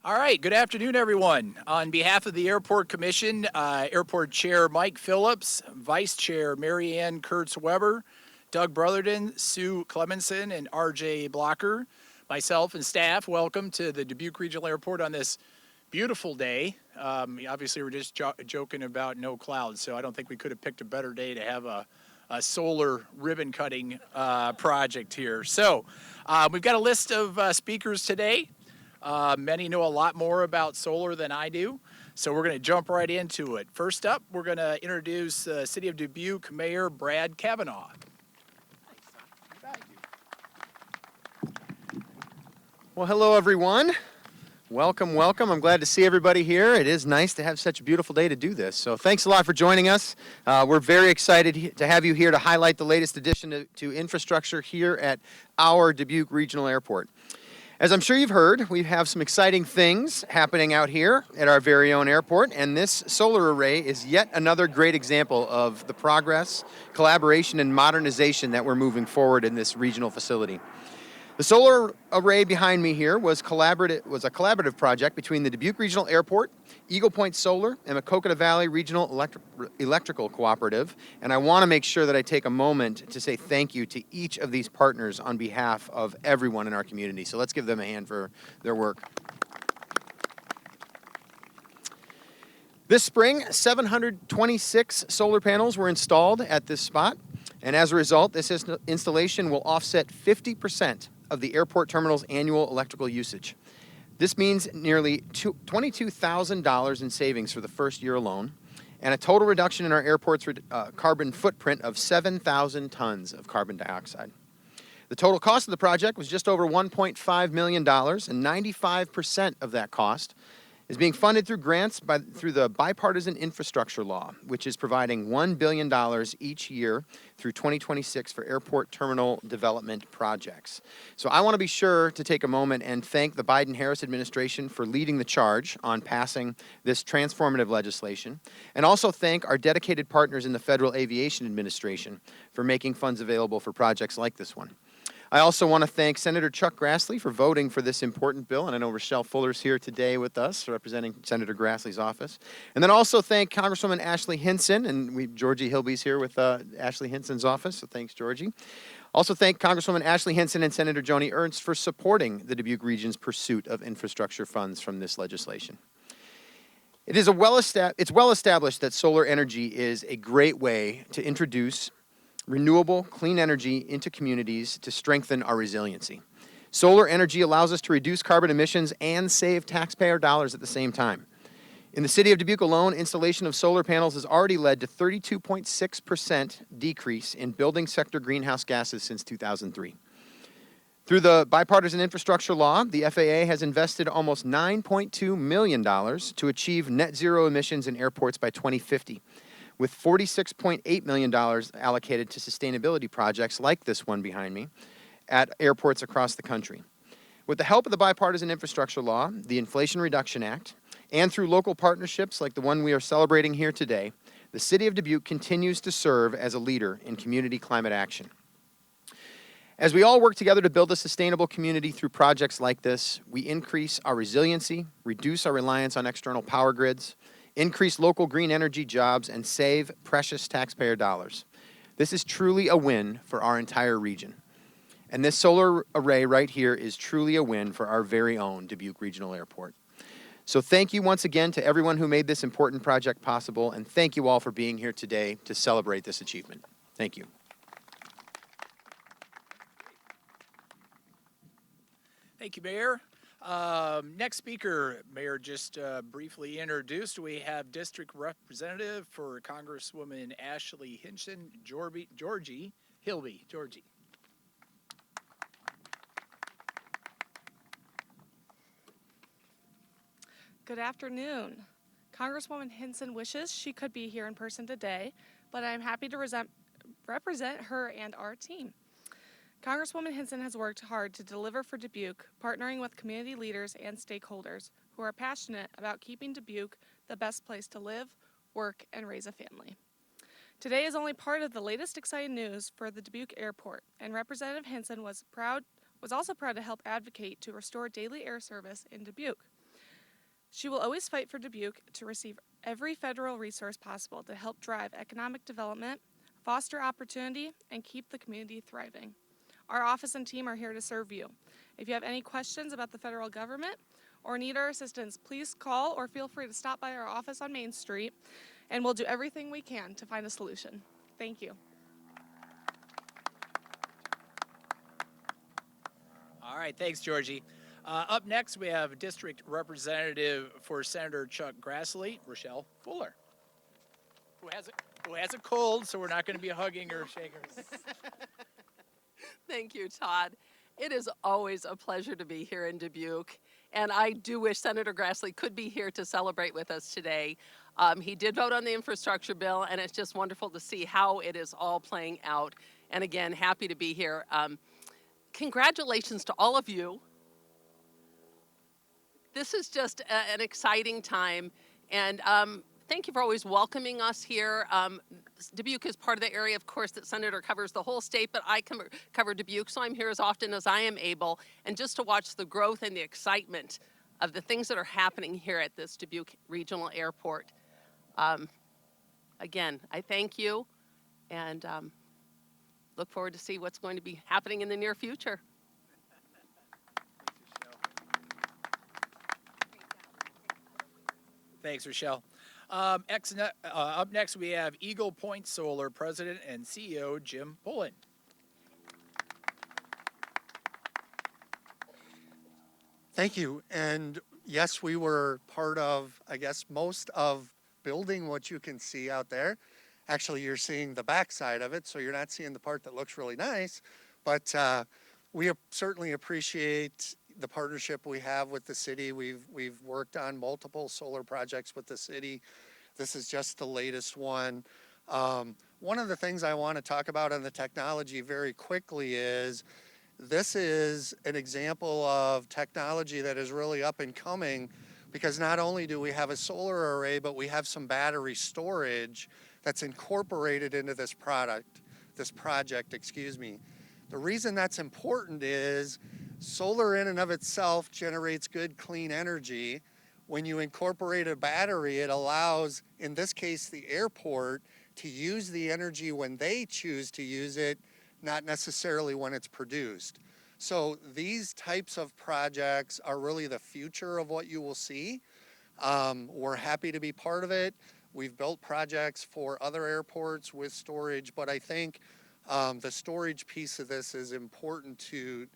All right, good afternoon, everyone. On behalf of the Airport Commission, Airport Chair Mike Phillips, Vice Chair Mary Ann Kurtz-Weber, Doug Brotherton, Sue Clemenson, and RJ Blocker, myself and staff, welcome to the Dubuque Regional Airport on this beautiful day. Obviously, we're just joking about no clouds, so I don't think we could have picked a better day to have a solar ribbon cutting project here. So we've got a list of speakers today. Many know a lot more about solar than I do, so we're going to jump right into it. First up, we're going to introduce City of Dubuque Mayor Brad Kavanaugh. Well, hello, everyone. Welcome, welcome. I'm glad to see everybody here. It is nice to have such a beautiful day to do this. So thanks a lot for joining us. We're very excited to have you here to highlight the latest addition to infrastructure here at our Dubuque Regional Airport. As I'm sure you've heard, we have some exciting things happening out here at our very own airport, and this solar array is yet another great example of the progress, collaboration, and modernization that we're moving forward in this regional facility. The solar array behind me here was a collaborative project between the Dubuque Regional Airport, Eagle Point Solar, and Maquoketa Valley Regional Electrical Cooperative. And I want to make sure that I take a moment to say thank you to each of these partners on behalf of everyone in our community. So let's give them a hand for their work. This spring, 726 solar panels were installed at this spot. And as a result, this installation will offset 50% of the airport terminal's annual electrical usage. This means nearly $22,000 in savings for the first year alone, and a total reduction in our airport's carbon footprint of 7,000 tons of carbon dioxide. The total cost of the project was just over $1.5 million, and 95% of that cost is being funded through grants through the Bipartisan Infrastructure Law, which is providing $1 billion each year through 2026 for airport terminal development projects. So I want to be sure to take a moment and thank the Biden-Harris administration for leading the charge on passing this transformative legislation, and also thank our dedicated partners in the Federal Aviation Administration for making funds available for projects like this one. I also want to thank Senator Chuck Grassley for voting for this important bill, and I know Rochelle Fuller's here today with us, representing Senator Grassley's office. And then also thank Congresswoman Ashley Hinson, and Georgie Hilby's here with Ashley Hinson's office, so thanks, Georgie. Also thank Congresswoman Ashley Hinson and Senator Joni Ernst for supporting the Dubuque region's pursuit of infrastructure funds from this legislation. It's well established that solar energy is a great way to introduce renewable, clean energy into communities to strengthen our resiliency. Solar energy allows us to reduce carbon emissions and save taxpayer dollars at the same time. In the city of Dubuque alone, installation of solar panels has already led to 32.6% decrease in building sector greenhouse gases since 2003. Through the Bipartisan Infrastructure Law, the FAA has invested almost $9.2 million to achieve net zero emissions in airports by 2050. With $46.8 million allocated to sustainability projects like this one behind me at airports across the country. With the help of the Bipartisan Infrastructure Law, the Inflation Reduction Act, and through local partnerships like the one we are celebrating here today, the City of Dubuque continues to serve as a leader in community climate action. As we all work together to build a sustainable community through projects like this, we increase our resiliency, reduce our reliance on external power grids, increase local green energy jobs, and save precious taxpayer dollars. This is truly a win for our entire region. And this solar array right here is truly a win for our very own Dubuque Regional Airport. So thank you once again to everyone who made this important project possible, and thank you all for being here today to celebrate this achievement. Thank you. Thank you, Mayor. Next speaker, Mayor just briefly introduced. We have District Representative for Congresswoman Ashley Hinson, Georgie Hilby. Georgie. Good afternoon. Congresswoman Hinson wishes she could be here in person today, but I'm happy to represent her and our team. Congresswoman Hinson has worked hard to deliver for Dubuque, partnering with community leaders and stakeholders who are passionate about keeping Dubuque the best place to live, work, and raise a family. Today is only part of the latest exciting news for the Dubuque Airport, and Representative Hinson was also proud to help advocate to restore daily air service in Dubuque. She will always fight for Dubuque to receive every federal resource possible to help drive economic development, foster opportunity, and keep the community thriving. Our office and team are here to serve you. If you have any questions about the federal government or need our assistance, please call or feel free to stop by our office on Main Street, and we'll do everything we can to find a solution. Thank you. All right, thanks, Georgie. Up next, we have District Representative for Senator Chuck Grassley, Rochelle Fuller, who has a cold, so we're not going to be hugging or shaking her. Thank you, Todd. It is always a pleasure to be here in Dubuque, and I do wish Senator Grassley could be here to celebrate with us today. He did vote on the infrastructure bill, and it's just wonderful to see how it is all playing out. And again, happy to be here. Congratulations to all of you. This is just an exciting time, and thank you for always welcoming us here. Dubuque is part of the area, of course, that Senator covers the whole state, but I cover Dubuque, so I'm here as often as I am able, and just to watch the growth and the excitement of the things that are happening here at this Dubuque Regional Airport. Again, I thank you, and look forward to see what's going to be happening in the near future. Thanks, Rochelle. Up next, we have Eagle Point Solar President and CEO Jim Pullen. Thank you. And yes, we were part of, I guess, most of building what you can see out there. Actually, you're seeing the backside of it, so you're not seeing the part that looks really nice. But we certainly appreciate the partnership we have with the city. We've worked on multiple solar projects with the city. This is just the latest one. One of the things I want to talk about on the technology very quickly is this is an example of technology that is really up and coming, because not only do we have a solar array, but we have some battery storage that's incorporated into this project. The reason that's important is solar in and of itself generates good, clean energy. When you incorporate a battery, it allows, in this case, the airport to use the energy when they choose to use it, not necessarily when it's produced. So these types of projects are really the future of what you will see. We're happy to be part of it. We've built projects for other airports with storage, but I think the storage piece of this is important to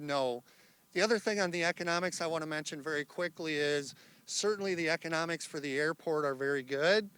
know. The other thing on the economics I want to mention very quickly is certainly the economics for the airport are very good.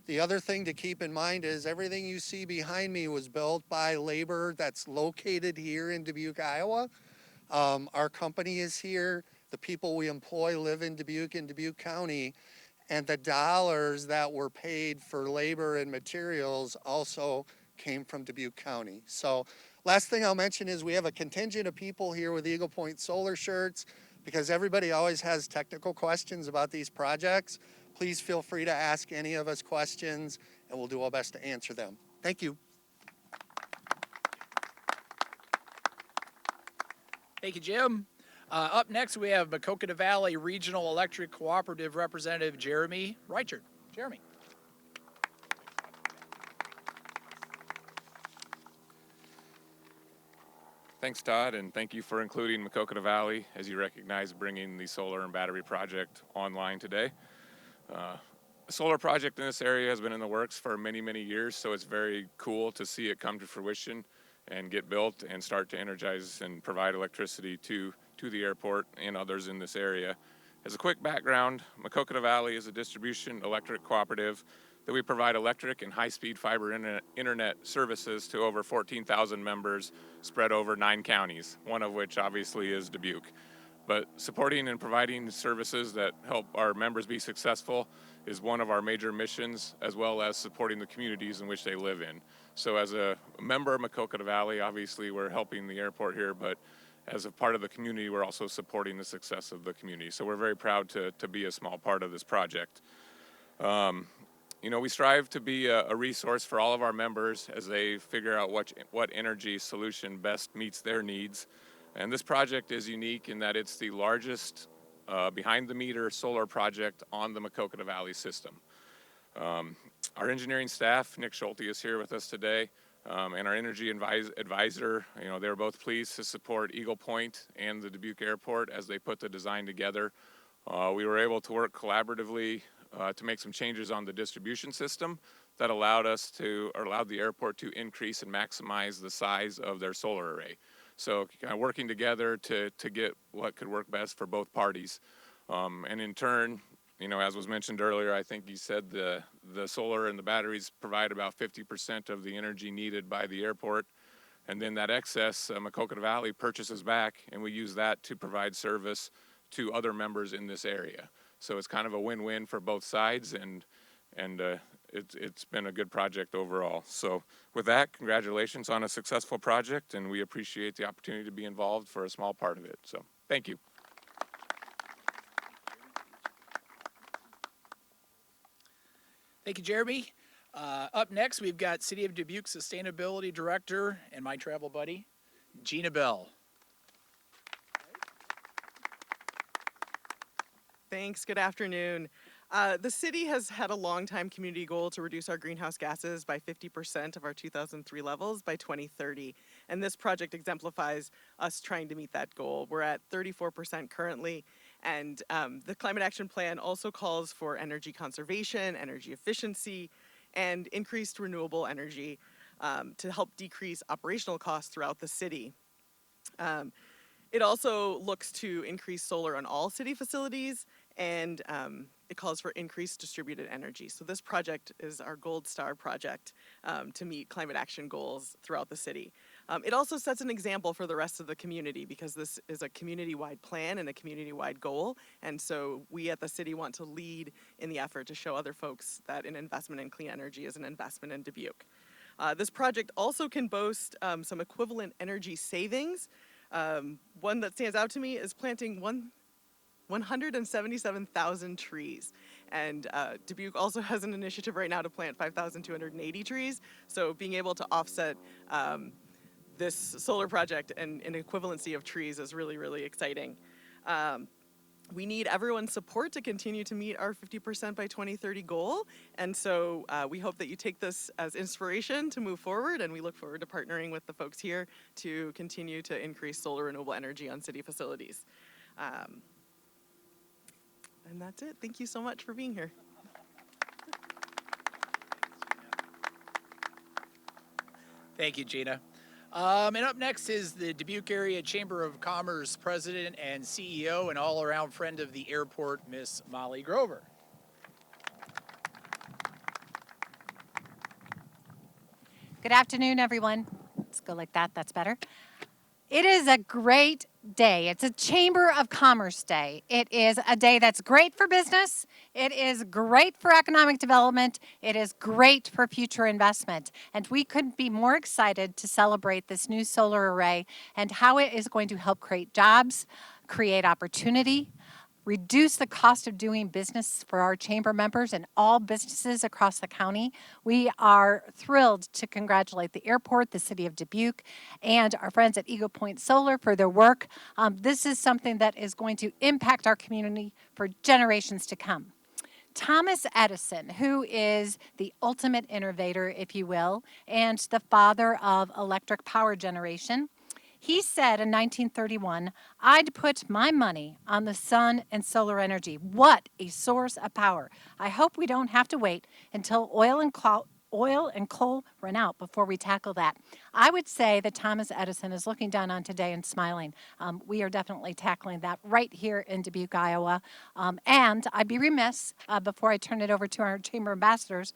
The other thing to keep in mind is everything you see behind me was built by labor that's located here in Dubuque, Iowa. Our company is here. The people we employ live in Dubuque County, and the dollars that were paid for labor and materials also came from Dubuque County. So last thing I'll mention is we have a contingent of people here with Eagle Point Solar shirts, because everybody always has technical questions about these projects. Please feel free to ask any of us questions, and we'll do our best to answer them. Thank you. Thank you, Jim. Up next, we have Maquoketa Valley Regional Electric Cooperative Representative Jeremy Reichert. Jeremy. Thanks, Todd, and thank you for including Maquoketa Valley as you recognize bringing the solar and battery project online today. A solar project in this area has been in the works for many, many years, so it's very cool to see it come to fruition and get built and start to energize and provide electricity to the airport and others in this area. As a quick background, Maquoketa Valley is a distribution electric cooperative that we provide electric and high-speed fiber internet services to over 14,000 members spread over 9 counties, one of which obviously is Dubuque. But supporting and providing services that help our members be successful is one of our major missions, as well as supporting the communities in which they live in. So as a member of Maquoketa Valley, obviously we're helping the airport here, but as a part of the community, we're also supporting the success of the community. So we're very proud to be a small part of this project. You know, we strive to be a resource for all of our members as they figure out what energy solution best meets their needs. And this project is unique in that it's the largest behind-the-meter solar project on the Maquoketa Valley system. Our engineering staff, Nick Schulte, is here with us today, and our energy advisor. They were both pleased to support Eagle Point and the Dubuque Airport as they put the design together. We were able to work collaboratively to make some changes on the distribution system that allowed the airport to increase and maximize the size of their solar array. So kind of working together to get what could work best for both parties. And in turn, as was mentioned earlier, I think you said the solar and the batteries provide about 50% of the energy needed by the airport. And then that excess, Maquoketa Valley purchases back, and we use that to provide service to other members in this area. So it's kind of a win-win for both sides, and it's been a good project overall. So with that, congratulations on a successful project, and we appreciate the opportunity to be involved for a small part of it. So thank you. Thank you, Jeremy. Up next, we've got City of Dubuque Sustainability Director and my travel buddy, Gina Bell. Thanks. Good afternoon. The city has had a long-time community goal to reduce our greenhouse gases by 50% of our 2003 levels by 2030. And this project exemplifies us trying to meet that goal. We're at 34% currently. And the Climate Action Plan also calls for energy conservation, energy efficiency, and increased renewable energy to help decrease operational costs throughout the city. It also looks to increase solar on all city facilities, and it calls for increased distributed energy. So this project is our gold star project to meet climate action goals throughout the city. It also sets an example for the rest of the community because this is a community-wide plan and a community-wide goal. And so we at the city want to lead in the effort to show other folks that an investment in clean energy is an investment in Dubuque. This project also can boast some equivalent energy savings. One that stands out to me is planting 177,000 trees. And Dubuque also has an initiative right now to plant 5,280 trees. So being able to offset this solar project and an equivalency of trees is really, really exciting. We need everyone's support to continue to meet our 50% by 2030 goal. And so we hope that you take this as inspiration to move forward, and we look forward to partnering with the folks here to continue to increase solar renewable energy on city facilities. And that's it. Thank you so much for being here. Thank you, Gina. And up next is the Dubuque Area Chamber of Commerce President and CEO and all-around friend of the airport, Miss Molly Grover. Good afternoon, everyone. Let's go like that. That's better. It is a great day. It's a Chamber of Commerce Day. It is a day that's great for business. It is great for economic development. It is great for future investment. And we couldn't be more excited to celebrate this new solar array and how it is going to help create jobs, create opportunity, reduce the cost of doing business for our chamber members and all businesses across the county. We are thrilled to congratulate the airport, the city of Dubuque, and our friends at Eagle Point Solar for their work. This is something that is going to impact our community for generations to come. Thomas Edison, who is the ultimate innovator, if you will, and the father of electric power generation, he said in 1931, "I'd put my money on the sun and solar energy. What a source of power. I hope we don't have to wait until oil and coal run out before we tackle that." I would say that Thomas Edison is looking down on today and smiling. We are definitely tackling that right here in Dubuque, Iowa. And I'd be remiss before I turn it over to our chamber ambassadors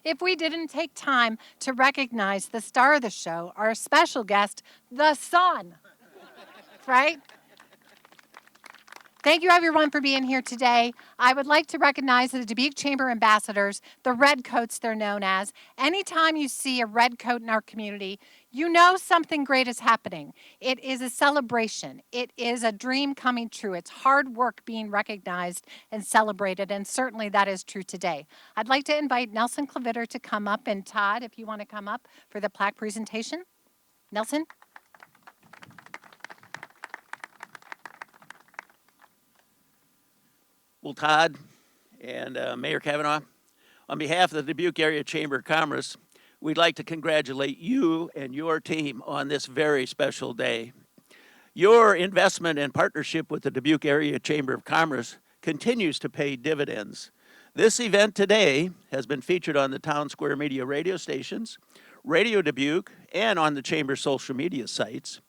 if we didn't take time to recognize the star of the show, our special guest, the sun, right? Thank you, everyone, for being here today. I would like to recognize the Dubuque Chamber ambassadors, the red coats they're known as. Anytime you see a red coat in our community, you know something great is happening. It is a celebration. It is a dream coming true. It's hard work being recognized and celebrated, and certainly that is true today. I'd like to invite Nelson Clavitter to come up, and Todd, if you want to come up for the plaque presentation. Nelson? Well, Todd and Mayor Kavanaugh, on behalf of the Dubuque Area Chamber of Commerce, we'd like to congratulate you and your team on this very special day. Your investment and partnership with the Dubuque Area Chamber of Commerce continues to pay dividends. This event today has been featured on the Town Square Media radio stations, Radio Dubuque, and on the Chamber's social media sites.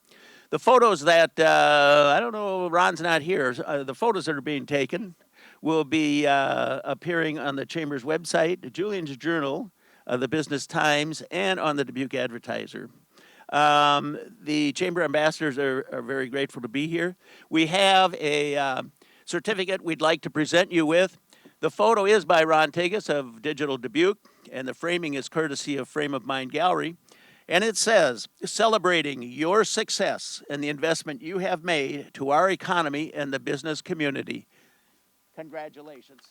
The photos that, I don't know, Ron's not here, the photos that are being taken will be appearing on the Chamber's website, Julian's Journal, the Business Times, and on the Dubuque Advertiser. The Chamber ambassadors are very grateful to be here. We have a certificate we'd like to present you with. The photo is by Ron Tigas of Digital Dubuque, and the framing is courtesy of Frame of Mind Gallery. And it says, celebrating your success and the investment you have made to our economy and the business community. Congratulations.